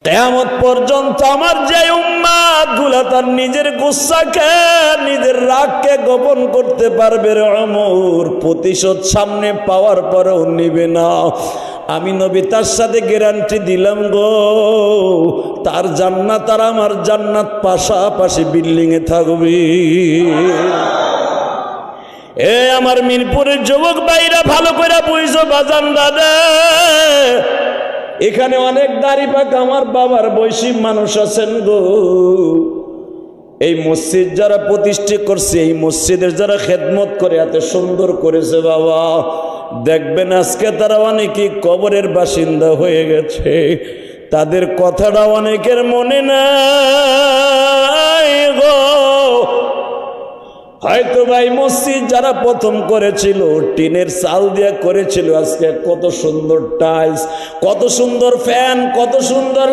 কিয়ামত পর্যন্ত আমার যে উম্মত গুলা তার নিজের গুসাকে নিজের রাগকে গোপন করতে পারবে রে ওমর, প্রতিশোধ সামনে পাওয়ার পরেও নিবে না। আমি নবী তার সাথে গ্যারান্টি দিলাম গো, তার জান্নাত আর আমার জান্নাত পাশাপাশি বিল্ডিং এ থাকবে। এ আমার মিরপুরের যুবক ভাইরা ভালো করে বুঝো বাজান দাদা, এখানে অনেক দাড়ি পাকা আমার বাবার বয়সী মানুষ আছেন গো। এই মসজিদ যারা প্রতিষ্ঠা করছে, এই মসজিদের যারা খেদমত করে এত সুন্দর করেছে বাবা, দেখবেন আজকে তারা অনেকেই কবরের বাসিন্দা হয়ে গেছে, তাদের কথাটা অনেকের মনে নাই গো। হয়তো ভাই মসজিদ যারা প্রথম করেছিল টিনের চাল দিয়ে করেছিল, আজকে কত সুন্দর টাইলস, কত সুন্দর ফ্যান, কত সুন্দর